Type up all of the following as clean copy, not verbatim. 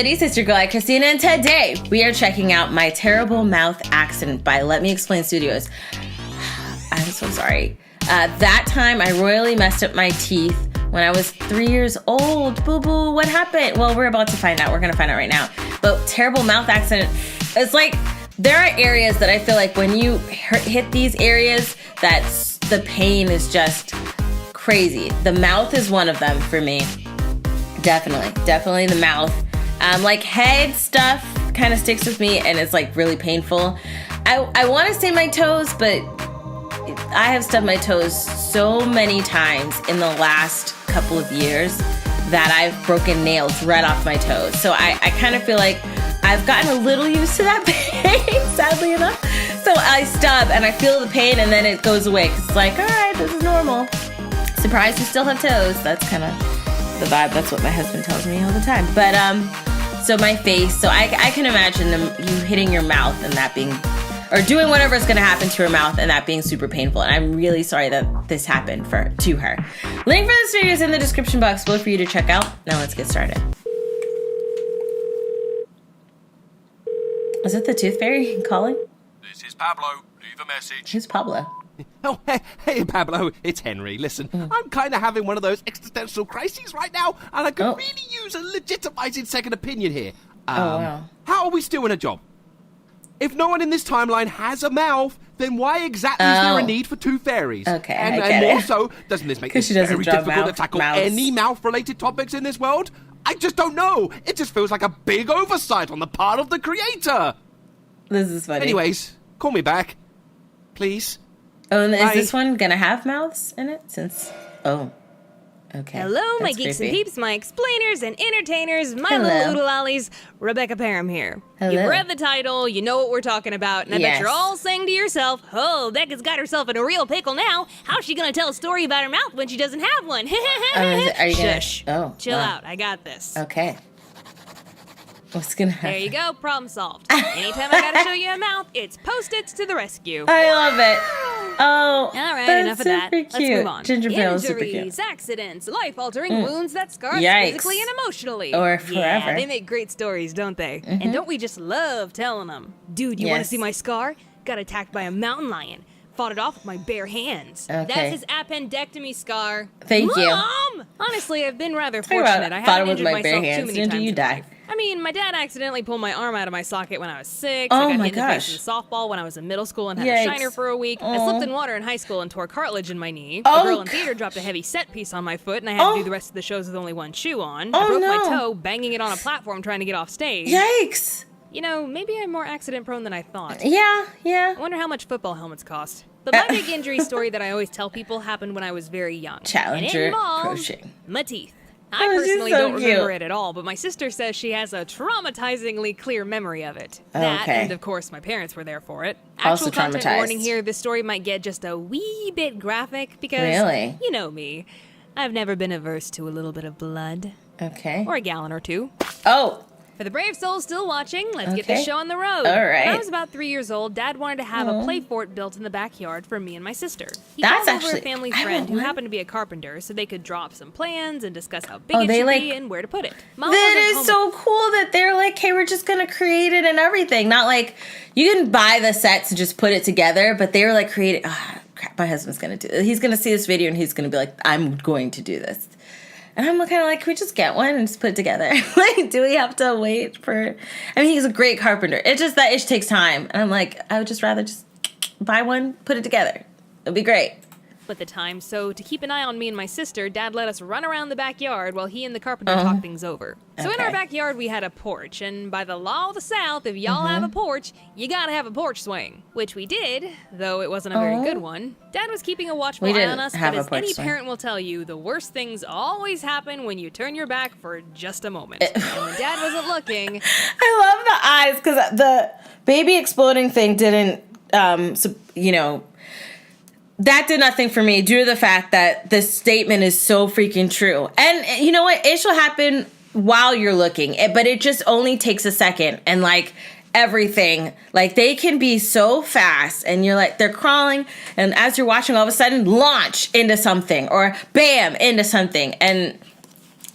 goodies, it's your girl AyChristene, and today we are checking out my terrible mouth accident by Let Me Explain Studios. I'm so sorry. That time I royally messed up my teeth when I was 3 years old. Boo-boo, what happened? Well, we're about to find out. We're gonna find out right now. But terrible mouth accident, it's like, there are areas that I feel like when you hit these areas, that's the pain is just crazy. The mouth is one of them for me. Definitely the mouth. Like head stuff kind of sticks with me and it's like really painful. I want to say my toes, but I have stubbed my toes so many times in the last couple of years that I've broken nails right off my toes. So I kind of feel like I've gotten a little used to that pain, sadly enough. So I stub and I feel the pain and then it goes away because it's like, all right, this is normal. Surprised you still have toes. That's kind of the vibe. That's what my husband tells me all the time. But so my face, so I can imagine you hitting your mouth and that being, or doing whatever is going to happen to her mouth and that being super painful. And I'm really sorry that this happened to her. Link for this video is in the description box below for you to check out. Now let's get started. Is it the Tooth Fairy calling? This is Pablo. Leave a message. Who's Pablo? Oh, hey, Pablo, it's Henry. Listen, I'm kind of having one of those existential crises right now, and I could really use a legitimizing second opinion here. Wow. How are we still in a job? If no one in this timeline has a mouth, then why exactly is there a need for two fairies? Okay, and also, doesn't this make it she doesn't very draw difficult to tackle any mouth-related topics in this world? I just don't know. It just feels like a big oversight on the part of the creator. This is funny. Anyways, call me back, please. Oh, and is this one gonna have mouths in it? Okay. Hello, my That's geeks creepy. and peeps, my explainers and entertainers, my Hello. little oodle ollies, Rebecca Parham here. Hello. You've read the title, you know what we're talking about, and I bet you're all saying to yourself, oh, Becca's got herself in a real pickle now. How's she gonna tell a story about her mouth when she doesn't have one? Are you Shush. gonna? Chill out, I got this. Okay. What's gonna happen? There you go, problem solved. Anytime I gotta show you a mouth, it's Post-its to the rescue. I love it. Oh, All right, that's enough of that. super Let's cute. move on. Ginger ale is super Injuries, cute. accidents, life-altering wounds that scar us Yikes. physically and emotionally. Or forever. Yeah, they make great stories, don't they? And don't we just love telling them? Dude, you want to Yes. see my scar? Got attacked by a mountain lion. Fought it off with my bare hands. Okay. That's his appendectomy scar. Thank you. Mom! Honestly, I've been rather Talk about fortunate. I fought it haven't with injured my bare myself hands. too many Didn't times you in die? life. I mean, my dad accidentally pulled my arm out of my socket when I was 6. Oh I got my hit in the gosh. face with a softball when I was in middle school and had Yikes. a shiner for a week. I Oh. slipped in water in high school and tore cartilage in my knee. Oh, A girl in theater dropped a heavy set piece on my foot, and I had to do the rest of the shows with only one shoe on. I Oh, broke no. my toe banging it on a platform trying to get off stage. Yikes. You know, maybe I'm more accident prone than I thought. Yeah. I wonder how much football helmets cost. But my big injury story that I always tell people happened when I was very young. Challenger And it involved approaching. my teeth. I Oh, she's personally so don't remember cute. it at all, but my sister says she has a traumatizingly clear memory of it. That, Okay. and of course, my parents were there for it. Also Actual content traumatized. warning here, this story might get just a wee bit graphic because, Really? you know me, I've never been averse to a little bit of blood. Okay. Or a gallon or two. Oh. For the brave souls still watching, let's get Okay. this show on the road. All right. When I was about 3 years old, Dad wanted to have a play fort built in the backyard for me and my sister. He That's called over actually- a family I friend want who one. happened to be a carpenter so they could draw up some plans and discuss how big it they should like- be and where to put it. Mom That wasn't is home so cool that they're like, hey, we're just gonna create it and everything. Not like you can buy the sets and just put it together, but they were like creating. Crap, my husband's gonna do it. He's gonna see this video and he's gonna be like, I'm going to do this. And I'm kind of like, can we just get one and just put it together? Like, do we have to wait for? I mean, he's a great carpenter. It's just that it takes time. And I'm like, I would just rather just buy one, put it together. It'd be great. at the time, so to keep an eye on me and my sister, Dad let us run around the backyard while he and the carpenter talked things over. So in our Okay. backyard, we had a porch, and by the law of the South, if y'all have a porch, you gotta have a porch swing. Which we did, though it wasn't a very good one. Dad was keeping a watchful We eye didn't on us, have but a as porch any swing. parent will tell you, the worst things always happen when you turn your back for just a moment. And when Dad wasn't looking, I love the eyes because the baby exploding thing didn't, that did nothing for me due to the fact that this statement is so freaking true. And you know what? It shall happen while you're looking, but it just only takes a second. And like everything, like they can be so fast and you're like, they're crawling. And as you're watching, all of a sudden launch into something or bam into something. And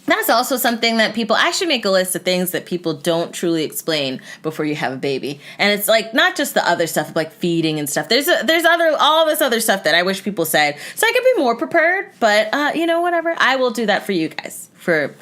That's also something that people actually make a list of things that people don't truly explain before you have a baby. And it's like not just the other stuff like feeding and stuff. There's all this other stuff that I wish people said so I could be more prepared. But whatever. I will do that for you guys, for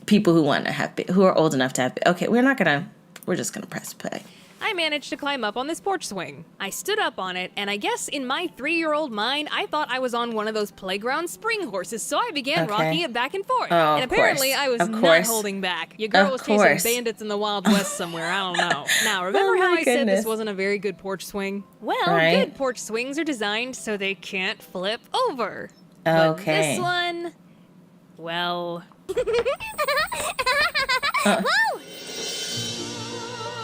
people who want to have who are old enough to have. Okay, we're just gonna press play. I managed to climb up on this porch swing. I stood up on it, and I guess in my 3-year-old mind, I thought I was on one of those playground spring horses, so I began rocking it back and forth. Oh, and apparently I was not holding back. Your girl was chasing bandits in the Wild West somewhere, I don't know. Now, remember how I said this wasn't a very good porch swing? Well, good porch swings are designed so they can't flip over. But this one, well...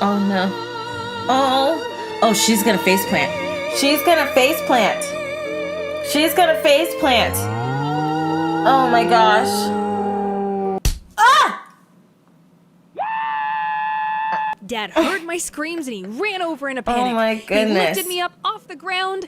Oh, no. Oh, she's gonna face plant. She's gonna face plant. She's gonna face plant. Oh my gosh. Ah! Dad heard my screams and he ran over in a panic. Oh my goodness. He lifted me up off the ground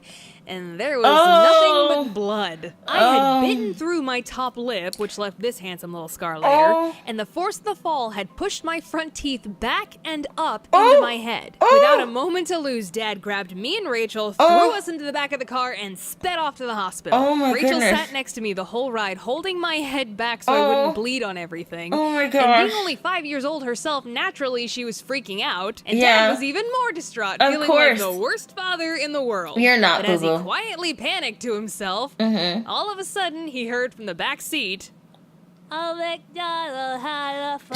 and there was nothing but blood. I had bitten through my top lip, which left this handsome little scar later, and the force of the fall had pushed my front teeth back and up into my head. Without a moment to lose, Dad grabbed me and Rachel, threw us into the back of the car, and sped off to the hospital. Rachel sat next to me the whole ride, holding my head back so I wouldn't bleed on everything. Oh my gosh. And being only 5 years old herself, naturally she was freaking out, and Dad was even more distraught, feeling like the worst father in the world. You're not, but as he quietly panicked to himself, all of a sudden he heard from the back seat, "Oh, McDonald had a farm,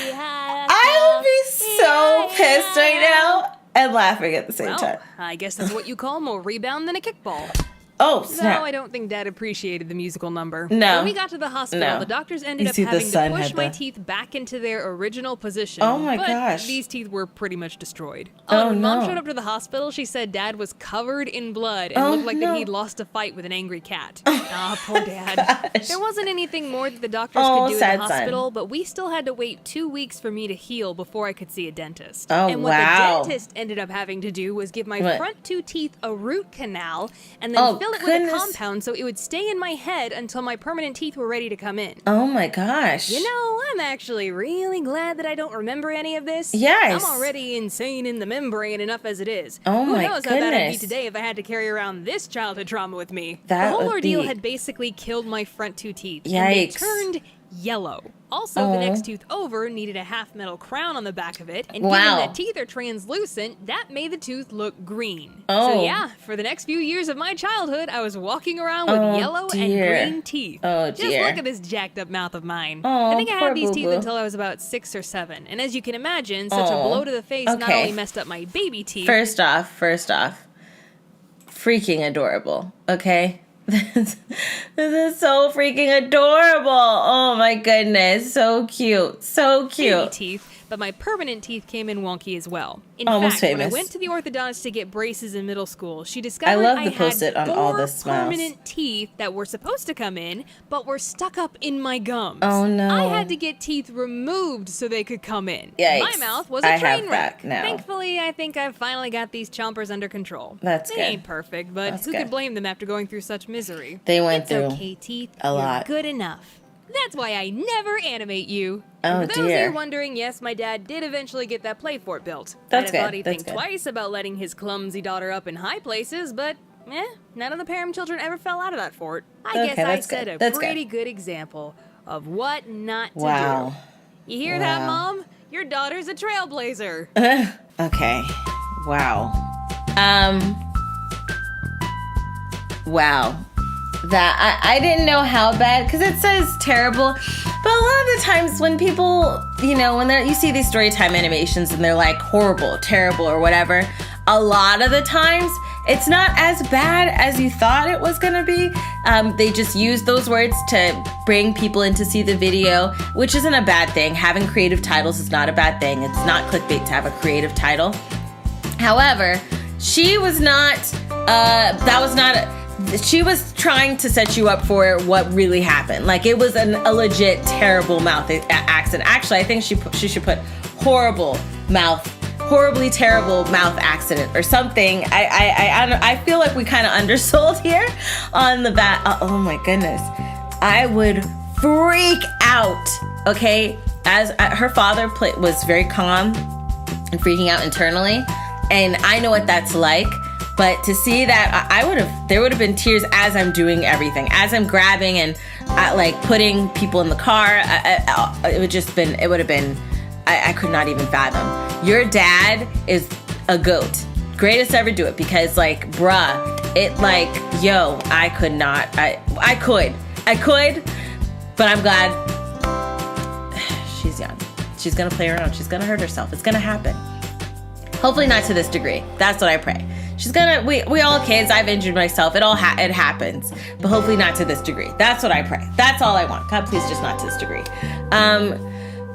I would be so pissed right now and laughing at the same time. I guess that's what you call more rebound than a kickball. Oh, snap. No, I don't think Dad appreciated the musical number. No. When we got to the hospital, the doctors ended up having to push my teeth back into their original position. Oh my gosh. These teeth were pretty much destroyed. Oh, when no. Mom showed up to the hospital, she said Dad was covered in blood and looked like that he'd lost a fight with an angry cat. Poor Dad. Gosh. There wasn't anything more that the doctors could do in the sad hospital, son. but we still had to wait 2 weeks for me to heal before I could see a dentist. Oh, and what wow. the dentist ended up having to do was give my front 2 teeth a root canal and then fill it with a compound so it would stay in my head until my permanent teeth were ready to come in. Oh my gosh. You know, I'm actually really glad that I don't remember any of this. Yes. I'm already insane in the membrane enough as it is. Oh Who my knows how bad I'd be goodness. today if I had to carry around this childhood trauma with me. That the whole would ordeal be- had basically killed my front 2 teeth. Yikes. And they turned yellow. Also, the next tooth over needed a half metal crown on the back of it, and given that teeth are translucent, that made the tooth look green. So yeah, for the next few years of my childhood, I was walking around with yellow and green teeth. Oh, Just dear. look at this jacked up mouth of mine. Oh, I think I poor had these teeth boo-boo. until I was about 6 or 7, and as you can imagine, such a blow to the face not Okay. only messed up my baby teeth. First off, freaking adorable, okay? This is so freaking adorable. Oh my goodness. So cute. So cute. Baby teeth, but my permanent teeth came in wonky as well. In Almost fact, when I famous. went to the orthodontist to get braces in middle school, she discovered love I the had post-it on 4 all the smiles. permanent teeth that were supposed to come in, but were stuck up in my gums. Oh, no. I had to get teeth removed so they could come in. Yikes. My mouth was a I have train that wreck. now. Thankfully, I think I've finally got these chompers under control. That's they good. ain't perfect, but That's who good. could blame them after going through such misery? They went It's through okay, teeth. a lot. You're good enough. That's why I never animate you. Oh, And for those dear. of you wondering, yes, my dad did eventually get that play fort built. That's I'd have thought good, he'd that's think good. twice about letting his clumsy daughter up in high places, but none of the Parham children ever fell out of that fort. I Okay, guess I that's set good. a That's pretty good example of what not to Wow. do. You hear that, Mom? Your daughter's a trailblazer. Okay. Wow. Wow. That I didn't know how bad, because it says terrible, but a lot of the times when people, when you see these story time animations and they're like horrible, terrible, or whatever, a lot of the times it's not as bad as you thought it was gonna be. They just use those words to bring people in to see the video, which isn't a bad thing. Having creative titles is not a bad thing. It's not clickbait to have a creative title. However, she was not, she was trying to set you up for what really happened. Like, it was a legit terrible mouth accent. Actually, I think she should put horrible mouth horribly terrible mouth accident or something. I feel like we kind of undersold here on the bat. Oh my goodness. I would freak out, okay? As her father was very calm and freaking out internally, and I know what that's like. But to see that, there would have been tears as I'm doing everything, as I'm grabbing and like putting people in the car. It would have been. I could not even fathom. Your dad is a goat, greatest to ever do it, because like, bruh, it like, yo, I could not. I could, but I'm glad she's young. She's gonna play around. She's gonna hurt herself. It's gonna happen. Hopefully not to this degree. That's what I pray. We all kids, I've injured myself. It happens, but hopefully not to this degree. That's what I pray. That's all I want. God, please just not to this degree.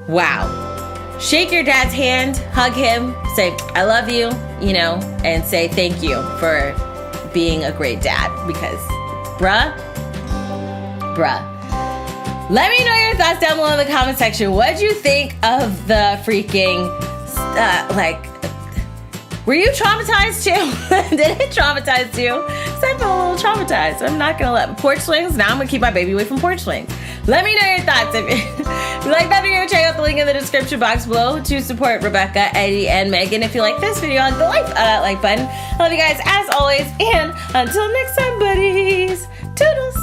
Wow. Shake your dad's hand, hug him, say, I love you, and say thank you for being a great dad, because bruh. Let me know your thoughts down below in the comment section. What'd you think of the freaking, were you traumatized too? Did it traumatize you? Because I feel a little traumatized. I'm not going to let porch swings. Now I'm going to keep my baby away from porch swings. Let me know your thoughts. If you like that video, check out the link in the description box below to support Rebecca, Eddie, and Megan. If you like this video, hit the like button. I love you guys as always. And until next time, buddies. Toodles.